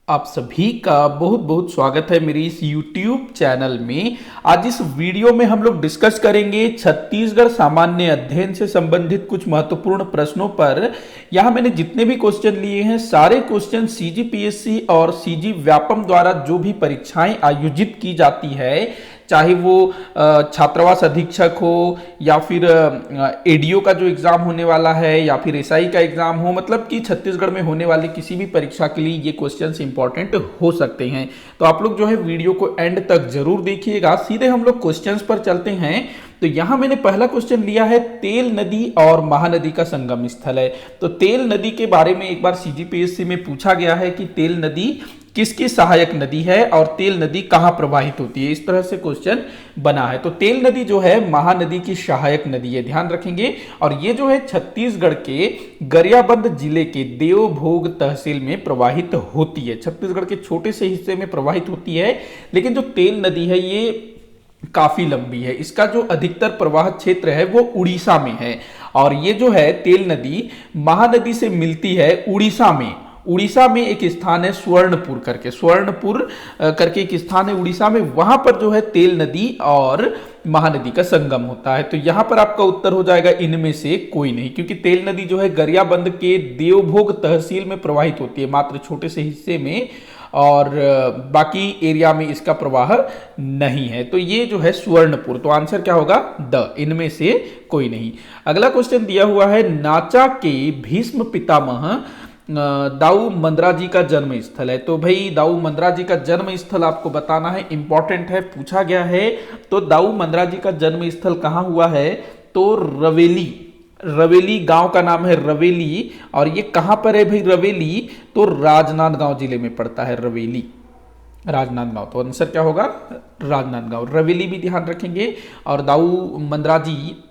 आप सभी का बहुत बहुत स्वागत है मेरी इस YouTube चैनल में। आज इस वीडियो में हम लोग डिस्कस करेंगे छत्तीसगढ़ सामान्य अध्ययन से संबंधित कुछ महत्वपूर्ण प्रश्नों पर। यहाँ मैंने जितने भी क्वेश्चन लिए हैं सारे क्वेश्चन CGPSC और CG व्यापम द्वारा जो भी परीक्षाएं आयोजित की जाती है, चाहे वो छात्रावास अधीक्षक हो या फिर एडीओ का जो एग्जाम होने वाला है या फिर एसआई का एग्जाम हो, मतलब कि छत्तीसगढ़ में होने वाली किसी भी परीक्षा के लिए ये क्वेश्चंस इंपॉर्टेंट हो सकते हैं। तो आप लोग जो है वीडियो को एंड तक जरूर देखिएगा। सीधे हम लोग क्वेश्चंस पर चलते हैं। तो यहां मैंने पहला क्वेश्चन लिया है, तेल नदी और महानदी का संगम स्थल है। तो तेल नदी के बारे में एक बार CGPSC में पूछा गया है कि तेल नदी किसकी सहायक नदी है और तेल नदी कहां प्रवाहित होती है, इस तरह से क्वेश्चन बना है। तो तेल नदी जो है महानदी की सहायक नदी है, ध्यान रखेंगे। और ये जो है छत्तीसगढ़ के गरियाबंद जिले के देवभोग तहसील में प्रवाहित होती है। छत्तीसगढ़ के छोटे से हिस्से में प्रवाहित होती है, लेकिन जो तेल नदी है ये काफी लंबी है। इसका जो अधिकतर प्रवाह क्षेत्र है वो उड़ीसा में है। और ये जो है तेल नदी महानदी से मिलती है उड़ीसा में। उड़ीसा में एक स्थान है स्वर्णपुर करके एक स्थान है उड़ीसा में, वहां पर जो है तेल नदी और महानदी का संगम होता है। तो यहां पर आपका उत्तर हो जाएगा इनमें से कोई नहीं, क्योंकि तेल नदी जो है गरियाबंद के देवभोग तहसील में प्रवाहित होती है, मात्र छोटे से हिस्से में, और बाकी एरिया में इसका प्रवाह नहीं है। तो ये जो है स्वर्णपुर, तो आंसर क्या होगा द, इनमें से कोई नहीं। अगला क्वेश्चन दिया हुआ है, नाचा के भीष्म पितामह दाऊ मंदरा जी का जन्म स्थल है। तो भाई दाऊ मंदरा जी का जन्म स्थल आपको बताना है, इंपॉर्टेंट है, पूछा गया है। तो दाऊ मंदरा जी का जन्म स्थल कहां हुआ है, तो रवेली गांव का नाम है रवेली। और ये कहां पर है भाई रवेली, तो राजनांदगांव जिले में पड़ता है रवेली, राजनांदगांव। तो आंसर क्या होगा राजनांदगांव। रवेली भी ध्यान रखेंगे। और दाऊ मंदरा जी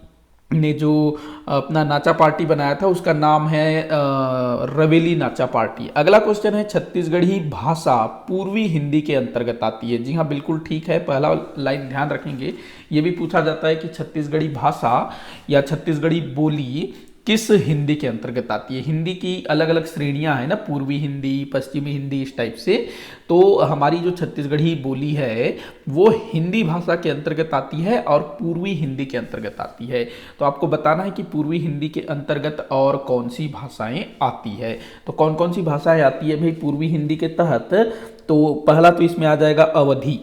ने जो अपना नाचा पार्टी बनाया था उसका नाम है रवेली नाचा पार्टी। अगला क्वेश्चन है, छत्तीसगढ़ी भाषा पूर्वी हिंदी के अंतर्गत आती है। जी हाँ, बिल्कुल ठीक है, पहला लाइन ध्यान रखेंगे। ये भी पूछा जाता है कि छत्तीसगढ़ी भाषा या छत्तीसगढ़ी बोली किस हिंदी के अंतर्गत आती है। हिंदी की अलग अलग श्रेणियां हैं ना, पूर्वी हिंदी, पश्चिमी हिंदी, इस टाइप से। तो हमारी जो छत्तीसगढ़ी बोली है वो हिंदी भाषा के अंतर्गत आती है और पूर्वी हिंदी के अंतर्गत आती है। तो आपको बताना है कि पूर्वी हिंदी के अंतर्गत और कौन सी भाषाएं आती है। तो कौन कौन सी भाषाएं आती है भाई पूर्वी हिंदी के तहत, तो पहला तो इसमें आ जाएगा अवधी,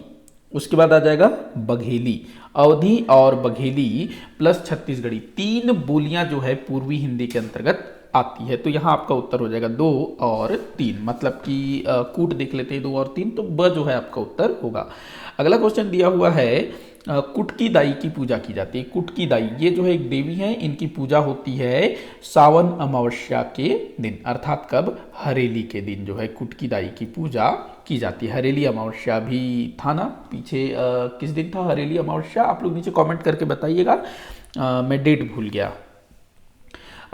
उसके बाद आ जाएगा बघेली। अवधी और बघेली प्लस छत्तीसगढ़ी, तीन बोलियां जो है पूर्वी हिंदी के अंतर्गत आती है। तो यहां आपका उत्तर हो जाएगा 2 और 3, मतलब कि कूट देख लेते हैं 2 और 3, तो ब जो है आपका उत्तर होगा। अगला क्वेश्चन दिया हुआ है, कुटकी दाई की पूजा की जाती है। कुटकी दाई ये जो है एक देवी है, इनकी पूजा होती है सावन अमावस्या के दिन, अर्थात कब, हरेली के दिन जो है कुटकी दाई की पूजा की जाती है। हरेली अमावस्या भी था ना पीछे, किस दिन था हरेली अमावस्या, आप लोग नीचे कमेंट करके बताइएगा, मैं डेट भूल गया।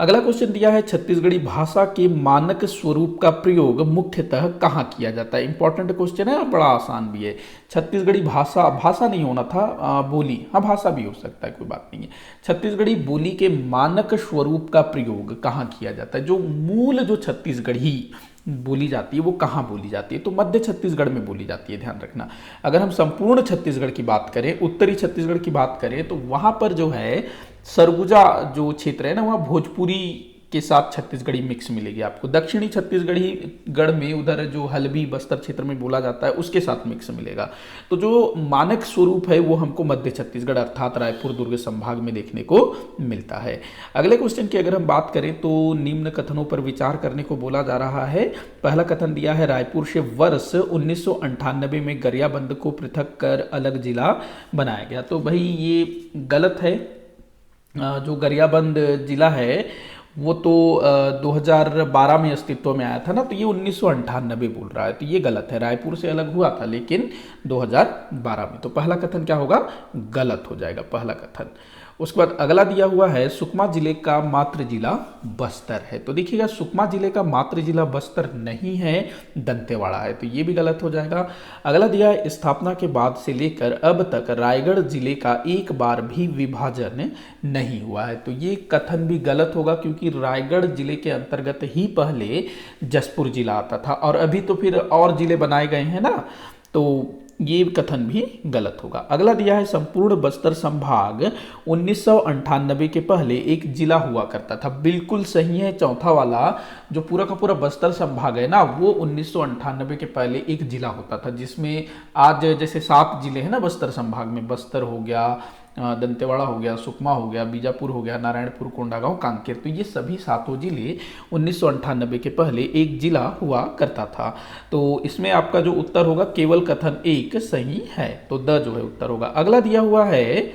अगला क्वेश्चन दिया है, छत्तीसगढ़ी भाषा के मानक स्वरूप का प्रयोग मुख्यतः कहाँ किया जाता है। इंपॉर्टेंट क्वेश्चन है और बड़ा आसान भी है। छत्तीसगढ़ी भाषा नहीं होना था, बोली, हाँ भाषा भी हो सकता है, कोई बात नहीं है। छत्तीसगढ़ी बोली के मानक स्वरूप का प्रयोग कहाँ किया जाता है, जो मूल जो छत्तीसगढ़ी बोली जाती है वो कहाँ बोली जाती है, तो मध्य छत्तीसगढ़ में बोली जाती है, ध्यान रखना। अगर हम संपूर्ण छत्तीसगढ़ की बात करें, उत्तरी छत्तीसगढ़ की बात करें, तो वहां पर जो है सरगुजा जो क्षेत्र है ना, वहाँ भोजपुरी के साथ छत्तीसगढ़ी मिक्स मिलेगी आपको। दक्षिणी छत्तीसगढ़ी गढ़ में उधर जो हल्बी बस्तर क्षेत्र में बोला जाता है उसके साथ मिक्स मिलेगा। तो जो मानक स्वरूप है वो हमको मध्य छत्तीसगढ़ अर्थात रायपुर दुर्ग संभाग में देखने को मिलता है। अगले क्वेश्चन की अगर हम बात करें तो निम्न कथनों पर विचार करने को बोला जा रहा है। पहला कथन दिया है, रायपुर से वर्ष 1998 में गरियाबंद को पृथक कर अलग जिला बनाया गया। तो भाई ये गलत है। जो गरियाबंद जिला है वो तो 2012 में अस्तित्व में आया था ना, तो ये 1998 बोल रहा है, तो ये गलत है। रायपुर से अलग हुआ था लेकिन 2012 में। तो पहला कथन क्या होगा, गलत हो जाएगा पहला कथन। उसके बाद अगला दिया हुआ है सुकमा जिले का मातृ जिला बस्तर है। तो देखिएगा सुकमा जिले का मातृ जिला बस्तर नहीं है, दंतेवाड़ा है, तो ये भी गलत हो जाएगा। अगला दिया है स्थापना के बाद से लेकर अब तक रायगढ़ जिले का एक बार भी विभाजन नहीं हुआ है। तो ये कथन भी गलत होगा, क्योंकि रायगढ़ जिले के अंतर्गत ही पहले जसपुर जिला आता था और अभी तो फिर और जिले बनाए गए हैं ना, तो ये कथन भी गलत होगा। अगला दिया है संपूर्ण बस्तर संभाग 1998 के पहले एक जिला हुआ करता था। बिल्कुल सही है, चौथा वाला जो पूरा का पूरा बस्तर संभाग है ना, वो 1998 के पहले एक जिला होता था, जिसमें आज जैसे 7 जिले हैं ना बस्तर संभाग में, बस्तर हो गया, दंतेवाड़ा हो गया, सुकमा हो गया, बीजापुर हो गया, नारायणपुर, कोंडागांव, कांकेर, तो ये सभी 7 जिले 1998 के पहले एक जिला हुआ करता था। तो इसमें आपका जो उत्तर होगा केवल कथन एक सही है, तो द जो है उत्तर होगा। अगला दिया हुआ है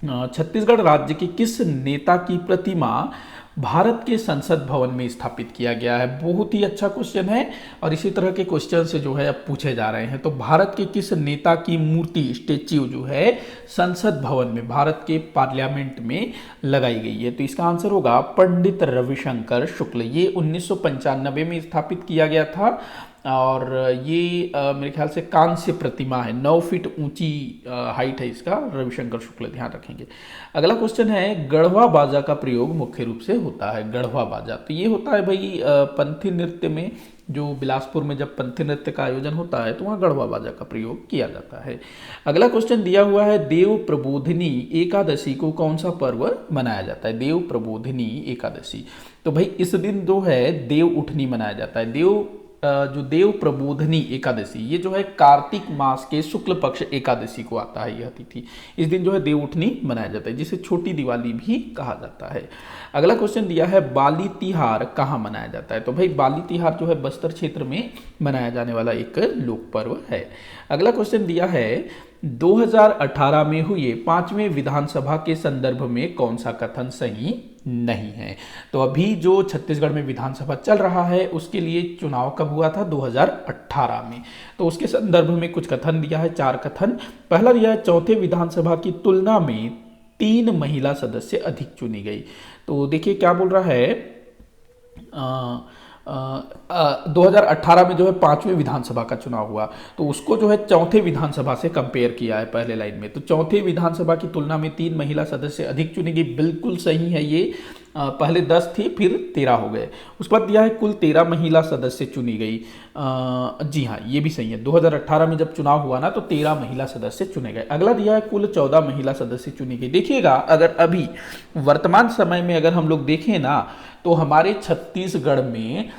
छत्तीसगढ़ राज्य के किस नेता की प्रतिमा भारत के संसद भवन में स्थापित किया गया है। बहुत ही अच्छा क्वेश्चन है और इसी तरह के क्वेश्चन से जो है अब पूछे जा रहे हैं। तो भारत के किस नेता की मूर्ति, स्टेच्यू जो है संसद भवन में, भारत के पार्लियामेंट में लगाई गई है। तो इसका आंसर होगा पंडित रविशंकर शुक्ल। ये 1995 में स्थापित किया गया था और ये मेरे ख्याल से कांस्य प्रतिमा है, 9 फीट ऊंची हाइट है इसका, रविशंकर शुक्ल, ध्यान रखेंगे। अगला क्वेश्चन है गढ़वा बाजा का प्रयोग मुख्य रूप से होता है। गढ़वा बाजा तो ये होता है भाई पंथी नृत्य में, जो बिलासपुर में जब पंथी नृत्य का आयोजन होता है तो वहाँ गढ़वा बाजा का प्रयोग किया जाता है। अगला क्वेश्चन दिया हुआ है देव प्रबोधिनी एकादशी को कौन सा पर्व मनाया जाता है। देव प्रबोधिनी एकादशी, तो भाई इस दिन जो है देव उठनी मनाया जाता है। जो देव प्रबोधनी एकादशी, ये जो है कार्तिक मास के शुक्ल पक्ष एकादशी को आता है यह तिथि। इस दिन जो है देव उठनी मनाया जाता है, जिसे छोटी दिवाली भी कहा जाता है। अगला क्वेश्चन दिया है बाली तिहार कहाँ मनाया जाता है। तो भाई बाली तिहार जो है बस्तर क्षेत्र में मनाया जाने वाला एक लोक पर्व है। अगला क्वेश्चन दिया है 2018 में हुए 5वें विधानसभा के संदर्भ में कौन सा कथन सही नहीं है। तो अभी जो छत्तीसगढ़ में विधानसभा चल रहा है उसके लिए चुनाव कब हुआ था, 2018 में। तो उसके संदर्भ में कुछ कथन दिया है, 4 कथन। पहला दिया है चौथे विधानसभा की तुलना में 3 महिला सदस्य अधिक चुनी गई। तो देखिए क्या बोल रहा है, 2018 में जो है 5वें विधानसभा का चुनाव हुआ, तो उसको जो है चौथे विधानसभा से कंपेयर किया है पहले लाइन में। तो चौथे विधानसभा की तुलना में 3 महिला सदस्य अधिक चुनी गई, बिल्कुल सही है ये। पहले 10 थी फिर 13 हो गए। उस पर दिया है कुल 13 महिला सदस्य चुनी गई। जी हाँ, ये भी सही है। 2018 में जब चुनाव हुआ ना तो 13 महिला सदस्य चुने गए। अगला दिया है कुल 14 महिला सदस्य चुनी गई। देखिएगा अगर अभी वर्तमान समय में अगर हम लोग देखें ना तो हमारे छत्तीसगढ़ में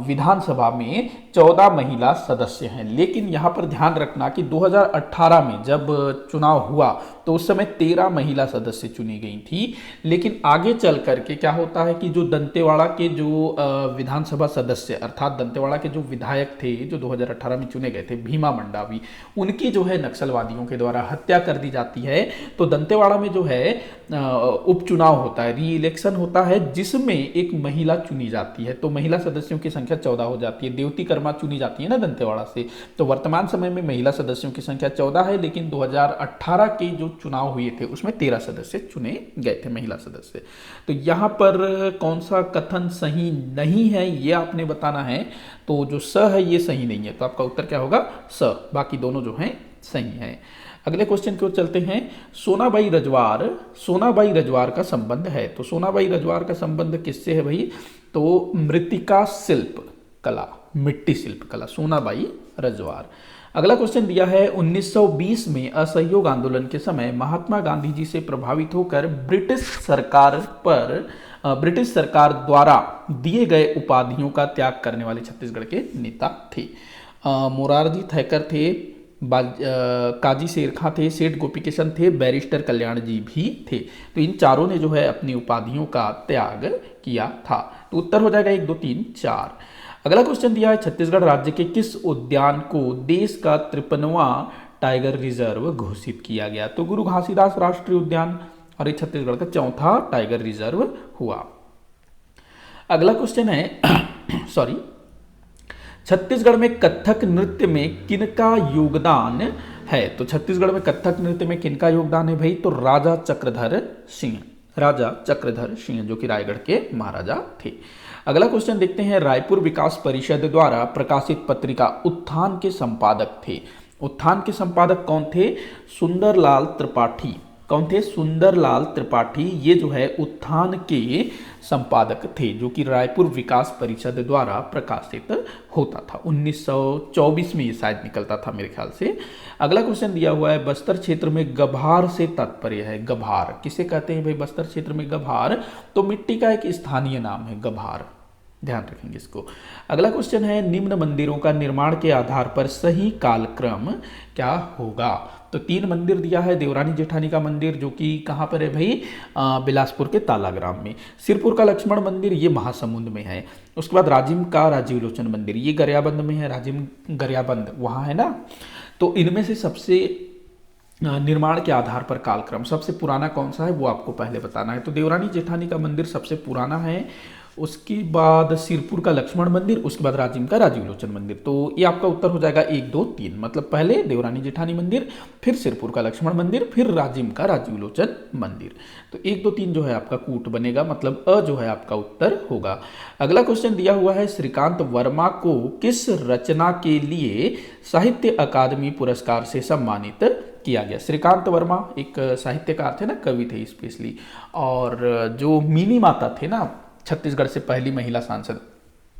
विधानसभा में 14 महिला सदस्य हैं, लेकिन यहाँ पर ध्यान रखना कि 2018 में जब चुनाव हुआ तो उस समय 13 महिला सदस्य चुनी गई थी। लेकिन आगे चल करके क्या होता है कि जो दंतेवाड़ा के जो विधानसभा सदस्य अर्थात दंतेवाड़ा के जो विधायक थे जो 2018 में चुने गए थे, भीमा मंडावी, उनकी जो है नक्सलवादियों के द्वारा हत्या कर दी जाती है। तो दंतेवाड़ा में जो है उपचुनाव होता है, री इलेक्शन होता है, जिसमें एक महिला चुनी जाती है। तो महिला सदस्यों की संख्या 14 हो जाती है। देवती कर्मा चुनी जाती है ना दंतेवाड़ा से। तो वर्तमान समय में महिला सदस्यों की संख्या 14 है, लेकिन 2018 के जो चुनाव हुए थे उसमें 13 सदस्य चुने गए थे, महिला सदस्य। तो यहाँ पर कौन सा कथन सही नहीं है ये आपने बताना है। तो जो स है ये सही नहीं है, तो आपका उत्तर क्या होगा, स। बाकी दोनों जो हैं सही हैं। अगले क्वेश्चन की ओर चलते हैं। सोनाबाई रजवार का संबंध है। तो सोनाबाई रजवार का संबंध किससे है भाई, तो मृतिका शिल्प कला, मिट्टी शिल्प कला, सोनाबाई रजवार। अगला क्वेश्चन दिया है 1920 में असहयोग आंदोलन के समय महात्मा गांधी जी से प्रभावित होकर ब्रिटिश सरकार द्वारा दिए गए उपाधियों का त्याग करने वाले छत्तीसगढ़ के नेता थे। मोरारजी थैकर थे, काजी शेरखा थे, सेठ गोपीकिशन थे, बैरिस्टर कल्याण जी भी थे। तो इन चारों ने जो है अपनी उपाधियों का त्याग किया था। तो उत्तर हो जाएगा 1, 2, 3, 4। अगला क्वेश्चन दिया है छत्तीसगढ़ राज्य के किस उद्यान को देश का 53वां टाइगर रिजर्व घोषित किया गया। तो गुरु घासीदास राष्ट्रीय उद्यान, और ये छत्तीसगढ़ का 4था टाइगर रिजर्व हुआ। अगला क्वेश्चन है छत्तीसगढ़ में कथक नृत्य में किनका योगदान है। तो छत्तीसगढ़ में कथक नृत्य में किनका योगदान है भाई? तो राजा चक्रधर सिंह, राजा चक्रधर सिंह जो कि रायगढ़ के महाराजा थे। अगला क्वेश्चन देखते हैं, रायपुर विकास परिषद द्वारा प्रकाशित पत्रिका उत्थान के संपादक थे। उत्थान के संपादक कौन थे? सुंदरलाल त्रिपाठी। कौन थे? सुंदरलाल त्रिपाठी। ये जो है उत्थान के संपादक थे, जो कि रायपुर विकास परिषद द्वारा प्रकाशित होता था। 1924 में ये शायद निकलता था मेरे ख्याल से। अगला क्वेश्चन दिया हुआ है, बस्तर क्षेत्र में गभार से तात्पर्य है। गभार किसे कहते हैं भाई? बस्तर क्षेत्र में गभार तो मिट्टी का एक स्थानीय नाम है, गभार, ध्यान रखेंगे इसको। अगला क्वेश्चन है, निम्न मंदिरों का निर्माण के आधार पर सही कालक्रम क्या होगा? तो 3 मंदिर दिया है। देवरानी जेठानी का मंदिर जो कि कहाँ पर है भाई? बिलासपुर के तालाग्राम में। सिरपुर का लक्ष्मण मंदिर ये महासमुंद में है। उसके बाद राजिम का राजीव लोचन मंदिर ये गरियाबंद में है। राजिम गरियाबंद वहाँ है ना। तो इनमें से सबसे निर्माण के आधार पर कालक्रम सबसे पुराना कौन सा है वो आपको पहले बताना है। तो देवरानी जेठानी का मंदिर सबसे पुराना है, उसके बाद सिरपुर का लक्ष्मण मंदिर, उसके बाद राजिम का राजीव लोचन मंदिर। तो ये आपका उत्तर हो जाएगा 1, 2, 3। मतलब पहले देवरानी जेठानी मंदिर, फिर सिरपुर का लक्ष्मण मंदिर, फिर राजिम का राजीव लोचन मंदिर। तो 1, 2, 3 जो है आपका कूट बनेगा, मतलब अ जो है आपका उत्तर होगा। अगला क्वेश्चन दिया हुआ है, श्रीकांत वर्मा को किस रचना के लिए साहित्य अकादमी पुरस्कार से सम्मानित किया गया? श्रीकांत वर्मा एक साहित्यकार थे ना, कवि थे स्पेशली, और जो मिनी माता थे ना छत्तीसगढ़ से पहली महिला सांसद,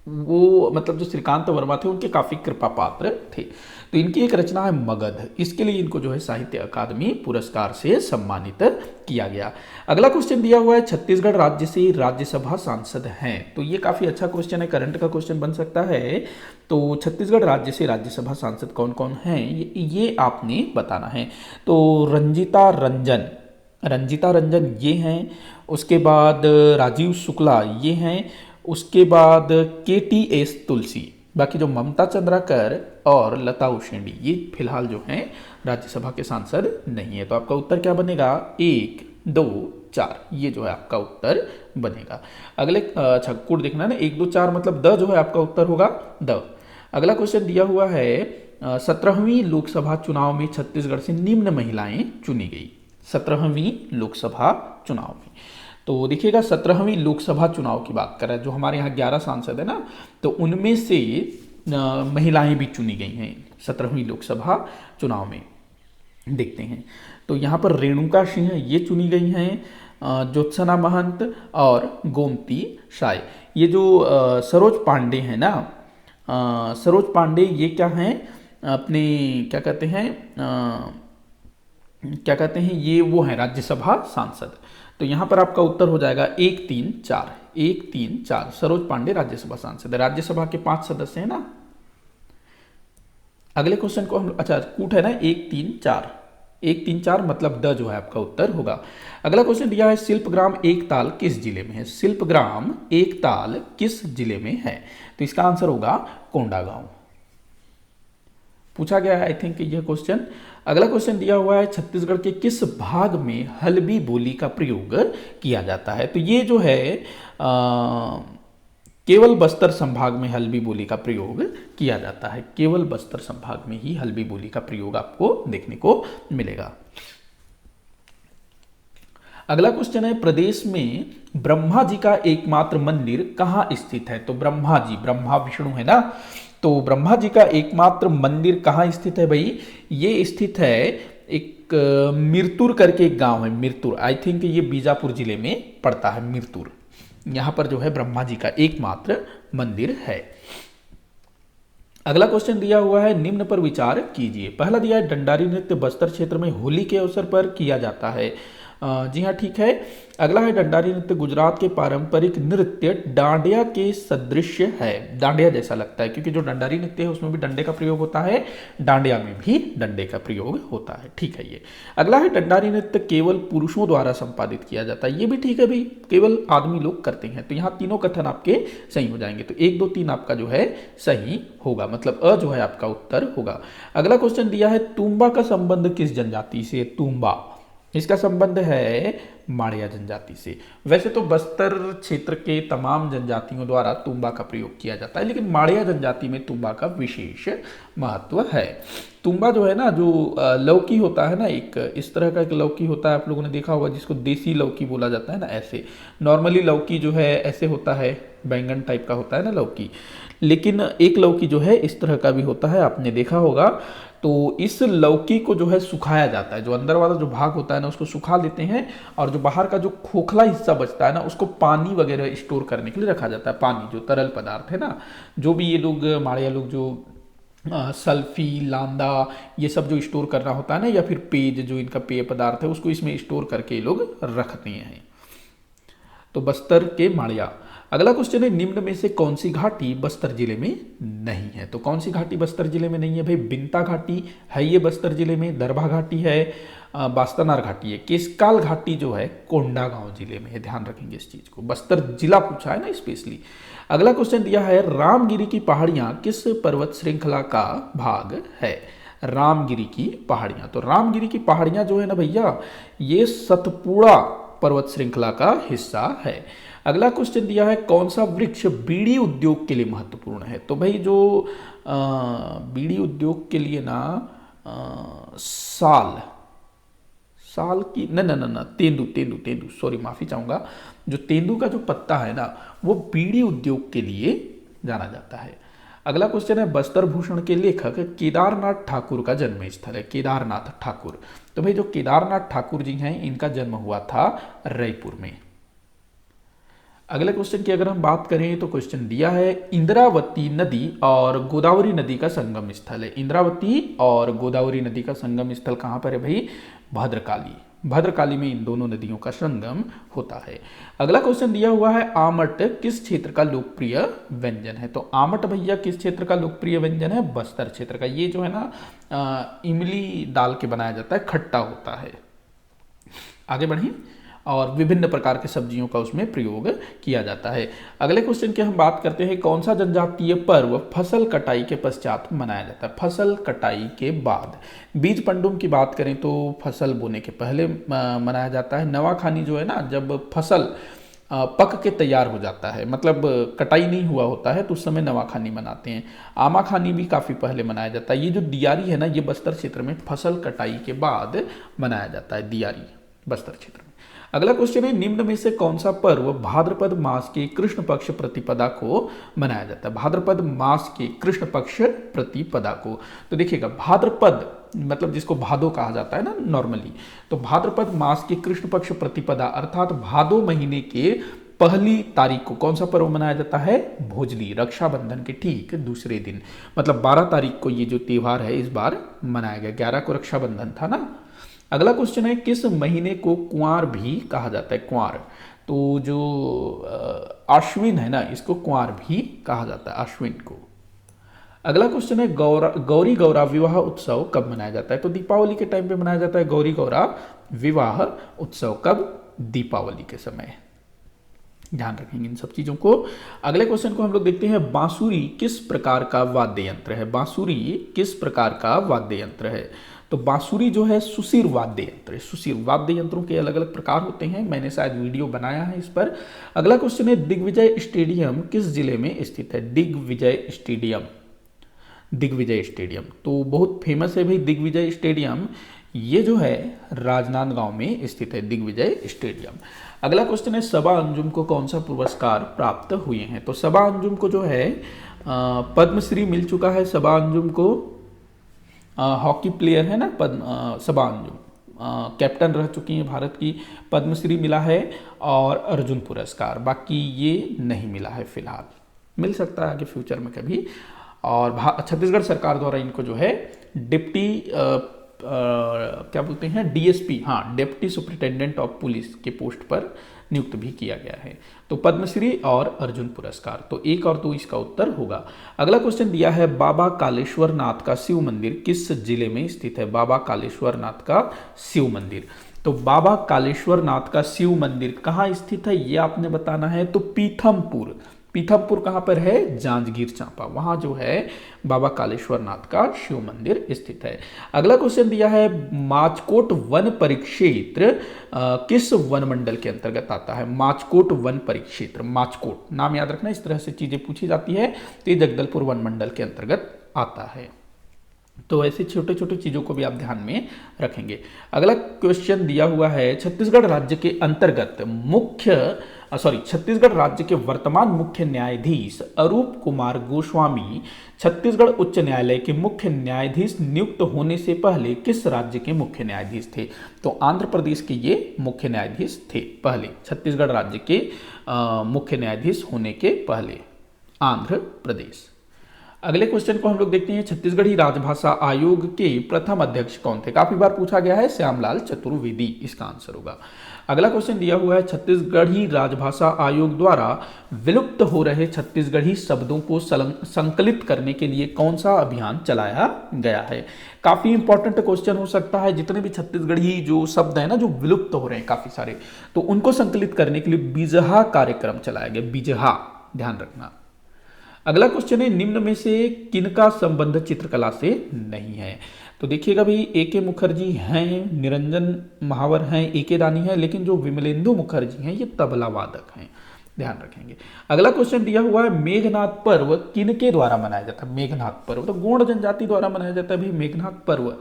वो मतलब जो श्रीकांत वर्मा थे उनके काफी कृपा पात्र थे। तो इनकी एक रचना है मगध, इसके लिए इनको जो है साहित्य अकादमी पुरस्कार से सम्मानित किया गया। अगला क्वेश्चन दिया हुआ है, छत्तीसगढ़ राज्य से राज्यसभा सांसद हैं। तो ये काफी अच्छा क्वेश्चन है, करंट का क्वेश्चन बन सकता है। तो छत्तीसगढ़ राज्य से राज्यसभा सांसद कौन कौन हैं ये आपने बताना है। तो रंजीता रंजन ये हैं। उसके बाद राजीव शुक्ला ये हैं। उसके बाद KTS तुलसी। बाकी जो ममता चंद्राकर और लता उसेंडी ये फिलहाल जो हैं राज्यसभा के सांसद नहीं है। तो आपका उत्तर क्या बनेगा? 1, 2, 4 ये जो है आपका उत्तर बनेगा। अगले अच्छा कूट देखना है ना, 1, 2, 4 मतलब द जो है आपका उत्तर होगा द। अगला क्वेश्चन दिया हुआ है, 17वीं लोकसभा चुनाव में छत्तीसगढ़ से निम्न महिलाएं चुनी गई। 17वीं लोकसभा चुनाव में तो देखिएगा 17वीं लोकसभा चुनाव की बात कर रहा है, जो हमारे यहाँ 11 सांसद है ना, तो उनमें से महिलाएं भी चुनी गई हैं 17वीं लोकसभा चुनाव में। देखते हैं तो यहाँ पर रेणुका सिंह ये चुनी गई हैं, ज्योत्सना महंत और गोमती साय। ये जो सरोज पांडे हैं ना, सरोज पांडे ये क्या हैं अपने क्या कहते हैं ये वो हैं राज्यसभा सांसद। तो यहाँ पर आपका उत्तर हो जाएगा 1, 3, 4 1, 3, 4। सरोज पांडे राज्यसभा सांसद है। राज्यसभा के 5 सदस्य हैं ना। अगले क्वेश्चन को हम अच्छा कूट है ना 1, 3, 4 1, 3, 4 मतलब द जो है आपका उत्तर होगा। अगला क्वेश्चन दिया है, शिल्पग्राम एकताल किस जिले में है? शिल्पग्राम एकताल किस जिले में है? तो इसका आंसर होगा कोंडागांव। पूछा गया है आई थिंक यह क्वेश्चन। अगला क्वेश्चन दिया हुआ है, छत्तीसगढ़ के किस भाग में हल्बी बोली का प्रयोग किया जाता है? तो ये जो है केवल बस्तर संभाग में हल्बी बोली का प्रयोग किया जाता है। केवल बस्तर संभाग में ही हल्बी बोली का प्रयोग आपको देखने को मिलेगा। अगला क्वेश्चन है, प्रदेश में ब्रह्मा जी का एकमात्र मंदिर कहाँ स्थित है? तो ब्रह्मा जी, ब्रह्मा विष्णु है ना, तो ब्रह्मा जी का एकमात्र मंदिर कहाँ स्थित है भाई? ये स्थित है एक मिरतुर करके एक गांव है, मिरतुर। आई थिंक ये बीजापुर जिले में पड़ता है मिरतुर। यहाँ पर जो है ब्रह्मा जी का एकमात्र मंदिर है। अगला क्वेश्चन दिया हुआ है, निम्न पर विचार कीजिए। पहला दिया है, डंडारी नृत्य बस्तर क्षेत्र में होली के अवसर पर किया जाता है। जी हाँ ठीक है। अगला है, डंडारी नृत्य गुजरात के पारंपरिक नृत्य डांडिया के सदृश है। डांडिया जैसा लगता है क्योंकि जो डंडारी नृत्य है उसमें भी डंडे का प्रयोग होता है, डांडिया में भी डंडे का प्रयोग होता है। ठीक है ये। अगला है, डंडारी नृत्य केवल पुरुषों द्वारा संपादित किया जाता है। ये भी ठीक है भाई, केवल आदमी लोग करते हैं। तो यहाँ तीनों कथन आपके सही हो जाएंगे। तो 1, 2, 3 आपका जो है सही होगा, मतलब अ जो है आपका उत्तर होगा। अगला क्वेश्चन दिया है, तुम्बा का संबंध किस जनजाति से? तुम्बा इसका संबंध है माड़िया जनजाति से। वैसे तो बस्तर क्षेत्र के तमाम जनजातियों द्वारा तुम्बा का प्रयोग किया जाता है, लेकिन माड़िया जनजाति में तुम्बा का विशेष महत्व है। तुम्बा जो है ना, जो लौकी होता है ना, एक इस तरह का एक लौकी होता है, आप लोगों ने देखा होगा, जिसको देसी लौकी बोला जाता है ना। ऐसे नॉर्मली लौकी जो है ऐसे होता है, बैंगन टाइप का होता है ना लौकी, लेकिन एक लौकी जो है इस तरह का भी होता है, आपने देखा होगा। तो इस लौकी को जो है सुखाया जाता है, जो अंदर वाला जो भाग होता है ना उसको सुखा लेते हैं, और जो बाहर का जो खोखला हिस्सा बचता है ना उसको पानी वगैरह स्टोर करने के लिए रखा जाता है। पानी जो तरल पदार्थ है ना, जो भी ये लोग माड़िया लोग जो सल्फी, लांदा, ये सब जो स्टोर करना होता है ना, या फिर पेज जो इनका पेय पदार्थ है उसको इसमें स्टोर करके ये लोग रखते हैं। तो बस्तर के माड़िया। अगला क्वेश्चन है, निम्न में से कौन सी घाटी बस्तर जिले में नहीं है? तो कौन सी घाटी बस्तर जिले में नहीं है भाई? बिंता घाटी है ये बस्तर जिले में, दरभा घाटी है, बास्तानार घाटी है, केशकाल घाटी जो है कोंडागांव जिले में है। ध्यान रखेंगे इस चीज को, बस्तर जिला पूछा है ना स्पेशली। अगला क्वेश्चन दिया है, रामगिरी की पहाड़ियां किस पर्वत श्रृंखला का भाग है? रामगिरी की पहाड़ियां, तो रामगिरी की पहाड़ियां जो है ना भैया, ये सतपुड़ा पर्वत श्रृंखला का हिस्सा है। अगला क्वेश्चन दिया है, कौन सा वृक्ष बीड़ी उद्योग के लिए महत्वपूर्ण है? तो भाई जो बीड़ी उद्योग के लिए ना साल की न तेंदू तेंदू तेंदू, सॉरी माफी चाहूंगा, जो तेंदू का जो पत्ता है ना वो बीड़ी उद्योग के लिए जाना जाता है। अगला क्वेश्चन है, बस्तर भूषण के लेखक केदारनाथ ठाकुर का जन्म स्थल है। केदारनाथ ठाकुर, तो भाई जो केदारनाथ ठाकुर जी हैं इनका जन्म हुआ था रायपुर में। अगले क्वेश्चन की अगर हम बात करें तो क्वेश्चन दिया है, इंद्रावती नदी और गोदावरी नदी का संगम स्थल है। इंद्रावती और गोदावरी नदी का संगम स्थल कहाँ पर है भाई? भद्रकाली। भद्रकाली में इन दोनों नदियों का संगम होता है। अगला क्वेश्चन दिया हुआ है, आमट किस क्षेत्र का लोकप्रिय व्यंजन है? तो आमट भैया किस क्षेत्र का लोकप्रिय व्यंजन है? बस्तर क्षेत्र का। ये जो है ना इमली डाल के बनाया जाता है, खट्टा होता है। आगे बढ़ें, और विभिन्न प्रकार के सब्जियों का उसमें प्रयोग किया जाता है। अगले क्वेश्चन की हम बात करते हैं, कौन सा जनजातीय पर्व फसल कटाई के पश्चात मनाया जाता है? फसल कटाई के बाद। बीज पंडुम की बात करें तो फसल बोने के पहले मनाया जाता है। नवाखानी जो है ना, जब फसल पक के तैयार हो जाता है, मतलब कटाई नहीं हुआ होता है, तो उस समय नवाखानी मनाते हैं। आमाखानी भी काफ़ी पहले मनाया जाता है। ये जो दियारी है ना, ये बस्तर क्षेत्र में फसल कटाई के बाद मनाया जाता है, दियारी बस्तर क्षेत्र में। अगला क्वेश्चन है, निम्न में से कौन सा पर्व भाद्रपद मास के कृष्ण पक्ष प्रतिपदा को मनाया जाता है? भाद्रपद मास के कृष्ण पक्ष प्रतिपदा को, तो देखिएगा भाद्रपद मतलब जिसको भादो कहा जाता है ना नॉर्मली, तो भाद्रपद मास के कृष्ण पक्ष प्रतिपदा अर्थात भादो महीने के पहली तारीख को कौन सा पर्व मनाया जाता है? भोजली, रक्षाबंधन के ठीक दूसरे दिन, मतलब 12 तारीख को ये जो त्योहार है इस बार मनाया गया। 11 को रक्षाबंधन था ना। अगला क्वेश्चन है, किस महीने को कुंवार भी कहा जाता है? कुंवार, तो जो आश्विन है ना, इसको कुंवार भी कहा जाता है, आश्विन को। अगला क्वेश्चन है, गौरी गौरा विवाह उत्सव कब मनाया जाता है? तो दीपावली के टाइम पे मनाया जाता है गौरी गौरा विवाह उत्सव। कब? दीपावली के समय। ध्यान रखेंगे इन सब चीजों को। अगले क्वेश्चन को हम लोग देखते हैं, बांसुरी किस प्रकार का वाद्य यंत्र है? बांसुरी किस प्रकार का वाद्य यंत्र है? तो बांसुरी जो है सुशिर वाद्य यंत्र है। सुशिर वाद्य यंत्रों के अलग अलग प्रकार होते हैं, मैंने शायद वीडियो बनाया है इस पर। अगला क्वेश्चन है, दिग्विजय स्टेडियम किस जिले में स्थित है? दिग्विजय स्टेडियम, दिग्विजय स्टेडियम तो बहुत फेमस है भाई दिग्विजय स्टेडियम, ये जो है राजनांदगांव में स्थित है दिग्विजय स्टेडियम। अगला क्वेश्चन है, सबा अंजुम को कौन सा पुरस्कार प्राप्त हुए हैं? तो सबा अंजुम को जो है पद्मश्री मिल चुका है। सबा अंजुम को हॉकी प्लेयर है ना सबा अंजुम, कैप्टन रह चुकी हैं भारत की, पद्मश्री मिला है और अर्जुन पुरस्कार, बाकी ये नहीं मिला है फिलहाल, मिल सकता है आगे फ्यूचर में कभी। और छत्तीसगढ़ सरकार द्वारा इनको जो है डिप्टी क्या बोलते हैं, डीएसपी, हाँ डिप्टी सुपरिटेंडेंट ऑफ पुलिस के पोस्ट पर नियुक्त भी किया गया है। तो पद्मश्री और अर्जुन पुरस्कार, तो 1 और 2 इसका उत्तर होगा। अगला क्वेश्चन दिया है, बाबा कालेश्वर नाथ का शिव मंदिर किस जिले में स्थित है? बाबा कालेश्वर नाथ का शिव मंदिर, तो बाबा कालेश्वर नाथ का शिव मंदिर कहाँ स्थित है ये आपने बताना है। तो पीथमपुर, पीथमपुर कहाँ पर है? जांजगीर चांपा, वहाँ जो है बाबा कालेश्वर नाथ का शिव मंदिर स्थित है। अगला क्वेश्चन दिया है माचकोट वन परिक्षेत्र किस वन मंडल के अंतर्गत आता है? माचकोट वन परिक्षेत्र, माचकोट नाम याद रखना, इस तरह से चीजें पूछी जाती है, तो ये जगदलपुर वन मंडल के अंतर्गत आता है। तो ऐसे छोटे छोटे चीजों को भी आप ध्यान में रखेंगे। अगला क्वेश्चन दिया हुआ है छत्तीसगढ़ राज्य के अंतर्गत छत्तीसगढ़ राज्य के वर्तमान मुख्य न्यायाधीश अरूप कुमार गोस्वामी छत्तीसगढ़ उच्च न्यायालय के मुख्य न्यायाधीश नियुक्त होने से पहले किस राज्य के मुख्य न्यायाधीश थे? तो आंध्र प्रदेश के ये मुख्य न्यायाधीश थे पहले, छत्तीसगढ़ राज्य के मुख्य न्यायाधीश होने के पहले आंध्र प्रदेश। अगले क्वेश्चन को हम लोग देखते हैं, छत्तीसगढ़ी राजभाषा आयोग के प्रथम अध्यक्ष कौन थे? काफी बार पूछा गया है, श्यामलाल चतुर्वेदी इसका आंसर होगा। अगला क्वेश्चन दिया हुआ है छत्तीसगढ़ी राजभाषा आयोग द्वारा विलुप्त हो रहे छत्तीसगढ़ी शब्दों को संकलित करने के लिए कौन सा अभियान चलाया गया है? काफी इंपॉर्टेंट क्वेश्चन हो सकता है। जितने भी छत्तीसगढ़ी जो शब्द है ना जो विलुप्त हो रहे हैं काफी सारे, तो उनको संकलित करने के लिए बिजहा कार्यक्रम चलाया गया, बिजहा, ध्यान रखना। अगला क्वेश्चन है निम्न में से किनका संबंध चित्रकला से नहीं है? तो देखिएगा भाई, ए.के. मुखर्जी हैं, निरंजन महावर हैं, ए.के. दानी हैं, लेकिन जो विमलेंदु मुखर्जी हैं ये तबला वादक हैं, ध्यान रखेंगे। अगला क्वेश्चन दिया हुआ है मेघनाद पर्व किनके द्वारा मनाया जाता है? मेघनाद पर्व तो गोंड जनजाति द्वारा मनाया जाता है भाई मेघनाद पर्व।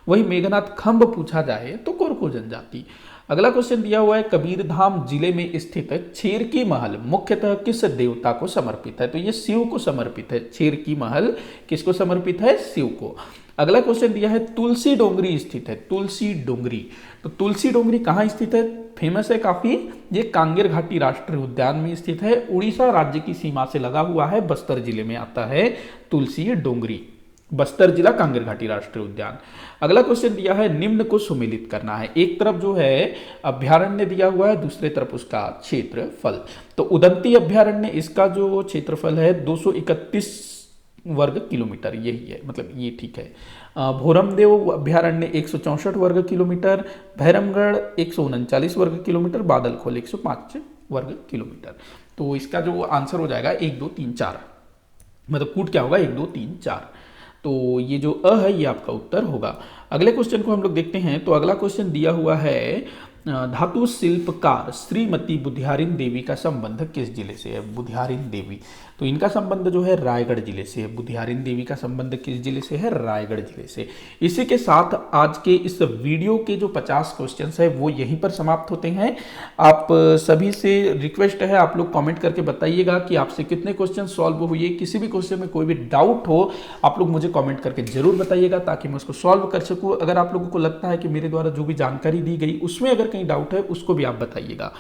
वही मेघनाद खंभ पूछा जाए तो कोरको जनजाति। अगला क्वेश्चन दिया हुआ है कबीरधाम जिले में स्थित छेरकी महल मुख्यतः किस देवता को समर्पित है? तो ये शिव को समर्पित है। छेरकी महल किसको समर्पित है? शिव को। अगला क्वेश्चन दिया है तुलसी डोंगरी स्थित है, तुलसी डोंगरी, तो तुलसी डोंगरी कहाँ स्थित है? फेमस है काफी, ये कांगेर घाटी राष्ट्रीय उद्यान में स्थित है, उड़ीसा राज्य की सीमा से लगा हुआ है, बस्तर जिले में आता है तुलसी डोंगरी, बस्तर जिला कांगेर घाटी राष्ट्रीय उद्यान। अगला क्वेश्चन दिया है निम्न को सुमेलित करना है। एक तरफ जो है अभ्यारण्य दिया हुआ है, दूसरे तरफ उसका क्षेत्रफल। तो उदंती अभ्यारण्य, इसका जो क्षेत्रफल है 231 वर्ग किलोमीटर, यही है, मतलब ये ठीक है। भोरमदेव अभ्यारण्य 164 वर्ग किलोमीटर, भैरमगढ़ 139 वर्ग किलोमीटर, बादलखोल 105 वर्ग किलोमीटर। तो इसका जो आंसर हो जाएगा 1 2 3 4, मतलब कूट क्या होगा 1 2 3 4। तो ये जो अ है ये आपका उत्तर होगा। अगले क्वेश्चन को हम लोग देखते हैं। तो अगला क्वेश्चन दिया हुआ है धातु शिल्पकार श्रीमती बुधियारिन देवी का संबंध किस जिले से है? बुधियारिन देवी, तो इनका संबंध जो है रायगढ़ जिले से है। बुधियारिन देवी का संबंध किस जिले से है? रायगढ़ जिले से। इसी के साथ आज के इस वीडियो के जो 50 क्वेश्चंस है वो यहीं पर समाप्त होते हैं। आप सभी से रिक्वेस्ट है, आप लोग कमेंट करके बताइएगा कि आपसे कितने क्वेश्चन सॉल्व हुए। किसी भी क्वेश्चन में कोई भी डाउट हो आप लोग मुझे कमेंट करके जरूर बताइएगा ताकि मैं उसको सॉल्व कर सकूँ। अगर आप लोगों को लगता है कि मेरे द्वारा जो भी जानकारी दी गई उसमें अगर कहीं डाउट है उसको भी आप बताइएगा।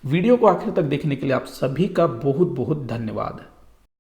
वीडियो को आखिर तक देखने के लिए आप सभी का बहुत बहुत धन्यवाद।